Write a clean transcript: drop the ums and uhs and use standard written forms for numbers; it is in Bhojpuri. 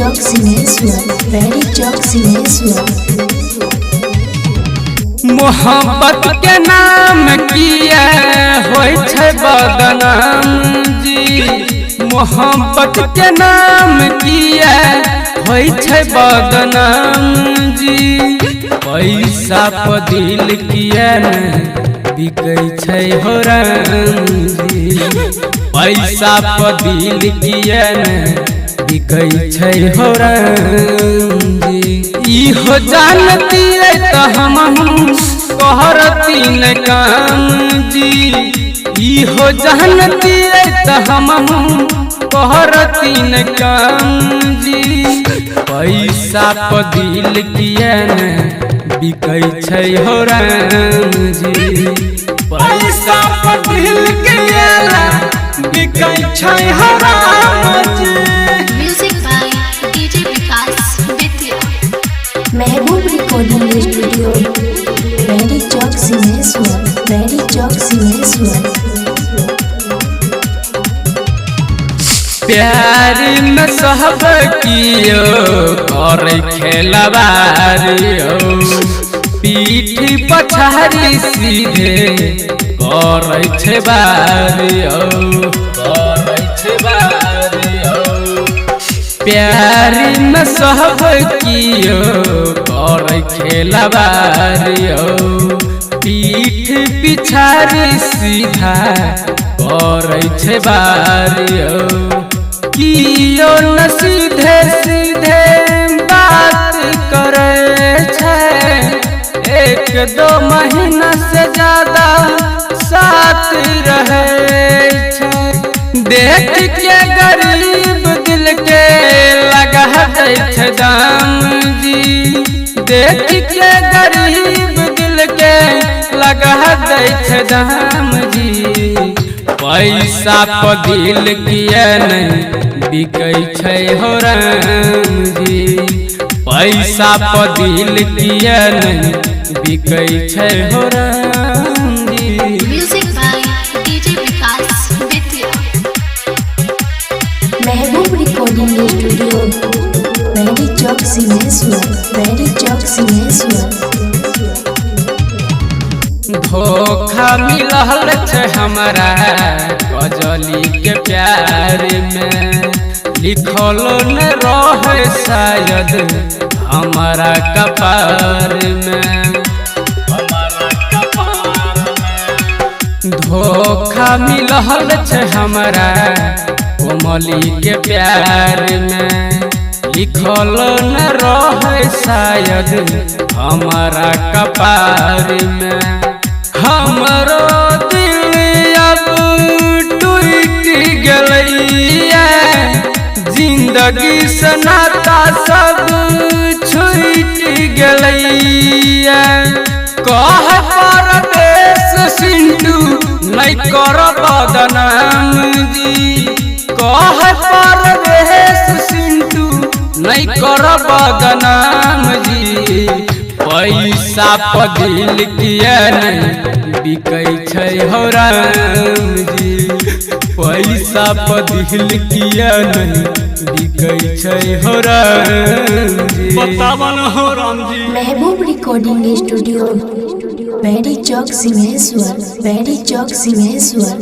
चौक सिंहेश्वर, बैरी चौक सिंहेश्वर। मोहब्बत के नाम किया होय छै बदनाम जी, मोहब्बत के नाम किया होय छै बदनाम जी। पैसा पर दिल किया न बिकै छै हो राम जी, पैसा पर दिल किया न बिकै छै हो राम जी। इहो जानती है तो हम कहरती न काम जी, इहो जानती है तो हम कहरती न काम जी। पैसा पर दिल किया न बिकै छै हो राम जी, पैसा पर दिल किया न बिकै छै हो राम जी। महबूब रिकॉर्डिंग स्टूडियो, बैरी चौक सिंहेश्वर, बैरी चौक सिंहेश्वर। प्यार में सब कियो कर खेलवारियो, पीठ पछारी सीधे कर छै बारियो, कर छै बारियो। प्यार में सब कियो कर खेलवारियो, पीठ पिछारी सीधा कर छै बारियो। कियो न सीधे सीधे बात करे छै, एक दो महीना से ज्यादा साथ रहे छै। देख के गरीब दिल के लगा दै छै दाम जी, देख के गरीब दिल के लगा दै छै दाम जी। पैसा पर दिल किया नहीं बिकै छै हो राम जी, पैसा पर दिल किया नहीं बिकै छै हो राम जी। महबूब रिकॉर्डिंग स्टूडियो, बैरी चौक सिंहेश्वर, बैरी चौक सिंहेश्वर। धोखा मिलल छै हमरा गजली के प्यार में, लिखल न रहे शायद हमारा कपार में, हमारा कपार में। धोखा मिलल छै हमरा कोमली के प्यार में, लिखल न रहे शायद हमारा कपार में। हमरो दिल अब टूट गलैया, जिंदगी से नाता सब छूट गलैया। कह परदेश सिंधु नहीं कर बदनाम जी, कह परदेश सिंधु नहीं कर बदनाम जी। पैसा पर दिल किया नहीं बिकै छै हो राम जी, पैसा पर दिल किया नहीं बिकै छै हो राम जी। बतावन हो राम जी। महबूब रिकॉर्डिंग स्टूडियो, बैरी चौक सिंहेश्वर, बैरी चौक सिंहेश्वर।